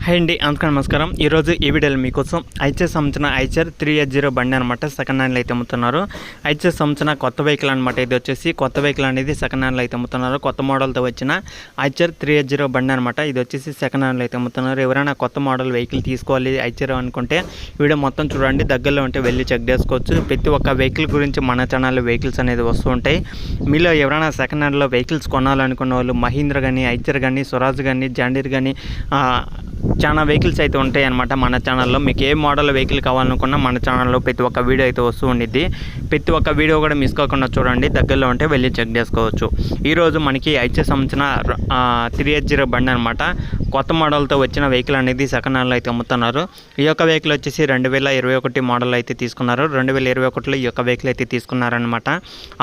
Hi అండి, అందరికీ నమస్కారం. ఈరోజు ఈ వీడియోలో మీకోసం ఐచర్ సంబంధించిన ఐచర్ 380 బండి అనమాట సెకండ్ హ్యాండ్లో అయితే అమ్ముతున్నారు. ఐచర్ సంబంధించిన కొత్త వెహికల్ అనమాట. ఇది వచ్చేసి కొత్త వెహికల్ అనేది సెకండ్ హ్యాండ్లో అయితే అమ్ముతున్నారు. కొత్త మోడల్తో వచ్చిన ఐచర్ 380 బండి అనమాట. ఇది వచ్చేసి సెకండ్ హ్యాండ్లో అయితే అమ్ముతున్నారు. ఎవరైనా కొత్త మోడల్ వెహికల్ తీసుకోవాలి ఐచర్ అనుకుంటే వీడియో మొత్తం చూడండి. దగ్గరలో ఉంటే వెళ్ళి చెక్ చేసుకోవచ్చు. ప్రతి ఒక్క వెహికల్ గురించి మన ఛానల్లో వెహికల్స్ అనేది వస్తూ ఉంటాయి. మీలో ఎవరైనా సెకండ్ హ్యాండ్లో వెహికల్స్ కొనాలనుకున్న వాళ్ళు మహీంద్రా కానీ, ఐచర్ కానీ, స్వరాజ్ కానీ, జాండీర్ కానీ చాలా వెహికల్స్ అయితే ఉంటాయి అన్నమాట మన ఛానల్లో. మీకు ఏ మోడల్ వెహికల్ కావాలనుకున్నా మన ఛానల్లో ప్రతి ఒక్క వీడియో అయితే వస్తూ ఉండిద్ది. ప్రతి ఒక్క వీడియో కూడా మిస్ కాకుండా చూడండి. దగ్గరలో ఉంటే వెళ్ళి చెక్ చేసుకోవచ్చు. ఈరోజు మనకి ఐచర్ సంబంధించిన 380 బండి అనమాట. కొత్త మోడల్తో వచ్చిన వెహికల్ అనేది సెకండ్ హ్యాండ్లో అయితే అమ్ముతున్నారు. ఈ యొక్క వెహికల్ వచ్చేసి 2021 మోడల్ అయితే తీసుకున్నారు. 2021లో ఈ యొక్క వెహికల్ అయితే తీసుకున్నారనమాట.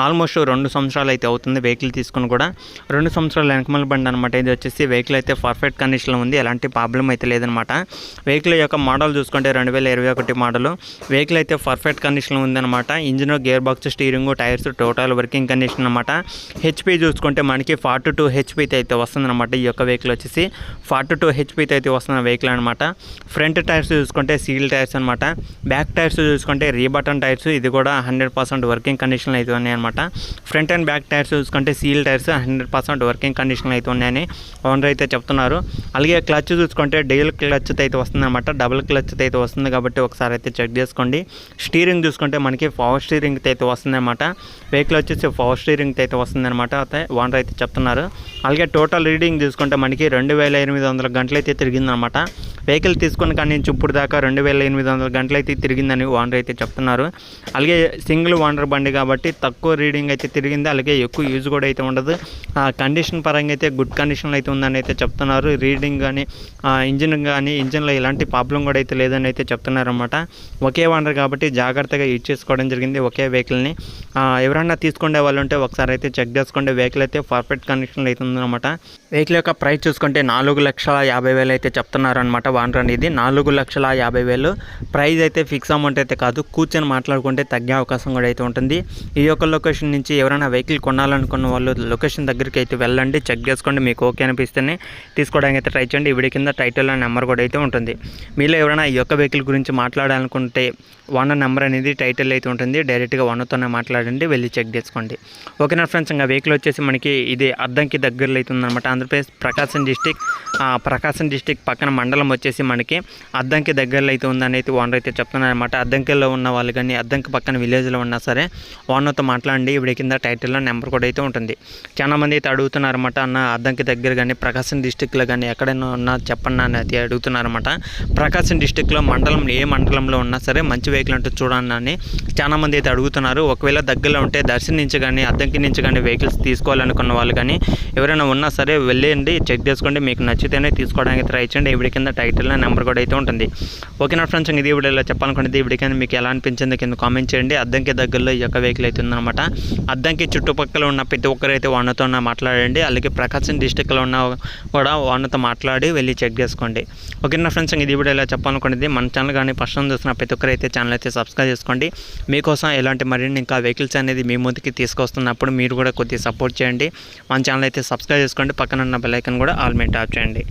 ఆల్మోస్ట్ 2 సంవత్సరాలు అయితే అవుతుంది వెహికల్ తీసుకుని కూడా. 2 సంవత్సరాల వెనకమల బండి అనమాట. ఇది వచ్చేసి వెహికల్ అయితే పర్ఫెక్ట్ కండిషన్లో ఉంది. ఎలాంటి ప్రాబ్లం అయితే లేదనమాట. వెహికల్ యొక్క మోడల్ చూసుకుంటే 2021 మోడల్. వెహికల్ అయితే పర్ఫెక్ట్ కండిషన్లో ఉందన్నమాట. Engine, gear box, steering, tyres total working condition అనమాట. హెచ్పి చూసుకుంటే మనకి 42 హెచ్పితో అయితే వస్తుందన్నమాట. ఈ యొక్క వెహికల్ వచ్చేసి 42 హెచ్పితో అయితే వస్తున్న వెహికల్ అనమాట. ఫ్రంట్ టైర్స్ చూసుకుంటే సీల్ టైర్స్ అనమాట. బ్యాక్ టైర్స్ చూసుకుంటే రీబటన్ టైర్స్. ఇది కూడా 100% వర్కింగ్ కండిషన్లో అయితే ఉన్నాయన్నమాట. ఫ్రంట్ అండ్ బ్యాక్ టైర్స్ చూసుకుంటే సీల్ టైర్స్ 100% వర్కింగ్ కండిషన్లో అయితే ఉన్నాయని ఓనర్ అయితే చెప్తున్నారు. అలాగే క్లచ్ చూసుకుంటే డెయిల్ క్లచ్ అయితే వస్తుందన్నమాట. డబుల్ క్లచ్ అయితే వస్తుంది కాబట్టి ఒకసారి అయితే చెక్ చేసుకోండి. స్టీరింగ్ చూసుకుంటే మనకి పవర్ స్టీరింగ్ అయితే వస్తుందన్నమాట. వెహికల్ వచ్చేసి పవర్ స్టీరింగ్ అయితే వస్తుందన్నమాట. అయితే ఓనర్ అయితే చెప్తున్నారు. అలాగే టోటల్ రీడింగ్ చూసుకుంటే మనకి 2800 గంటలు అయితే తిరిగిందనమాట. వెహికల్ తీసుకుని కానీ నుంచి ఇప్పుడు దాకా 2800 గంటలు అయితే తిరిగిందని ఓనర్ అయితే చెప్తున్నారు. అలాగే సింగిల్ ఓనర్ బండి కాబట్టి తక్కువ రీడింగ్ అయితే తిరిగింది. అలాగే ఎక్కువ యూజ్ కూడా అయితే ఉండదు. కండిషన్ పరంగా అయితే గుడ్ కండిషన్లో అయితే ఉందని అయితే చెప్తున్నారు. రీడింగ్ కానీ ఇంజిన్లో ఎలాంటి ప్రాబ్లం కూడా అయితే లేదని అయితే చెప్తున్నారు అనమాట. ఒకే ఓనర్ కాబట్టి జాగ్రత్తగా యూజ్ చేసుకోవడం జరిగింది ఒకే వెహికల్ని. ఎవరైనా తీసుకునే వాళ్ళు ఉంటే ఒకసారి అయితే చెక్ చేసుకోండి. వెహికల్ అయితే పర్ఫెక్ట్ కండిషన్లో అయితే ఉందన్నమాట. వెహికల్ యొక్క ప్రైస్ చూసుకుంటే 4,50,000 అయితే చెప్తున్నారనమాట ఓనర్ అనేది. 4,50,000 ప్రైస్ అయితే ఫిక్స్ అమౌంట్ అయితే కాదు. కూర్చొని మాట్లాడుకుంటే తగ్గే అవకాశం కూడా అయితే ఉంటుంది. ఈ యొక్క లొకేషన్ నుంచి ఎవరైనా వెహికల్ కొనాలనుకున్న వాళ్ళు లొకేషన్ దగ్గరికి అయితే వెళ్ళండి. చెక్ చేసుకోండి. మీకు ఓకే అనిపిస్తేనే తీసుకోవడానికి అయితే ట్రై చేయండి. వీడి కింద టైటిల్ నెంబర్ కూడా అయితే ఉంటుంది. మీలో ఎవరైనా ఈ యొక్క వెహికల్ గురించి మాట్లాడాలనుకుంటే ఓనర్ నెంబర్ అనేది టైటిల్ అయితే ఉంటుంది. డైరెక్ట్గా ఓనర్తోనే మాట్లాడండి. వెళ్ళి చెక్ చేసుకోండి. ఓకేనా ఫ్రెండ్స్. ఇంకా వెహికల్ వచ్చేసి మనకి ఇది అద్దంకి దగ్గరలో అయితే ఉందన్నమాట. ఆంధ్రప్రదేశ్ ప్రకాశం డిస్టిక్ పక్కన మండలం వచ్చేసి మనకి అద్దంకి దగ్గరలో అయితే ఉందని అయితే ఓనర్ అయితే చెప్తున్నారనమాట. అద్దంకిలో ఉన్న వాళ్ళు కానీ అద్దంకి పక్కన విలేజ్లో ఉన్నా సరే ఓనర్తో మాట్లాడండి. వీడి కింద టైటిల్లో నెంబర్ కూడా అయితే ఉంటుంది. చాలా మంది అయితే అడుగుతున్నారన్నమాట. అన్న అద్దంకి దగ్గర కానీ ప్రకాశం డిస్టిక్లో కానీ ఎక్కడైనా ఉన్నా చెప్పండి అని అయితే అడుగుతున్నారన్నమాట. ప్రకాశం డిస్టిక్లో ఏ మండలంలో ఉన్నా సరే మంచి వెహికల్ అంటే చూడండి అని చాలామంది అయితే అడుగుతున్నారు. ఒకవేళ దగ్గరలో ఉంటే దర్శనం నుంచి కానీ అద్దంకి నుంచి కానీ వెహికల్స్ తీసుకోవాలనుకున్న వాళ్ళు కానీ ఎవరైనా ఉన్నా సరే వెళ్ళండి. చెక్ చేసుకోండి. మీకు నచ్చితేనే తీసుకోవడానికి ట్రై చేయండి. ఇవిడి కింద టైటిల్లో నెంబర్ కూడా అయితే ఉంటుంది. ఓకేనా ఫ్రెండ్స్. ఇది వీడియోలో చెప్పాలనుకునేది. ఇవిడి కింద మీకు ఎలా అనిపించింది కింద కామెంట్ చేయండి. అద్దంకి దగ్గరలో ఈ యొక్క వెహికల్ అయితే ఉందన్నమాట. అద్దంకి చుట్టుపక్కల ఉన్న ప్రతి ఒక్కరైతే ఓనర్తో మాట్లాడండి. అలాగే ప్రకాశం డిస్టిక్లో ఉన్న కూడా ఓనర్తో మాట్లాడి వెళ్ళి చెక్ చేసుకోండి. ఓకేనా ఫ్రెండ్స్. ఇది వీడియోలో చెప్పాలనుకునేది. మన ఛానల్ కానీ ఫస్ట్ టైం చూసిన ప్రతి ఒక్కరైతే ఛానల్ అయితే సబ్స్క్రైబ్ చేసుకోండి. మీకోసం ఎలాంటి మరిన్ని ఇంకా వెహికల్స్ అనేది మీ ముందుకి తీసుకొస్తున్నప్పుడు మీరు కూడా కొద్దిగా సపోర్ట్ చేయండి. మన ఛానల్ అయితే సబ్స్క్రైబ్ చేసుకోండి. పక్కన ఉన్న బెల్ ఐకాన్ కూడా ఆల్ మీద ట్యాప్ చేయండి.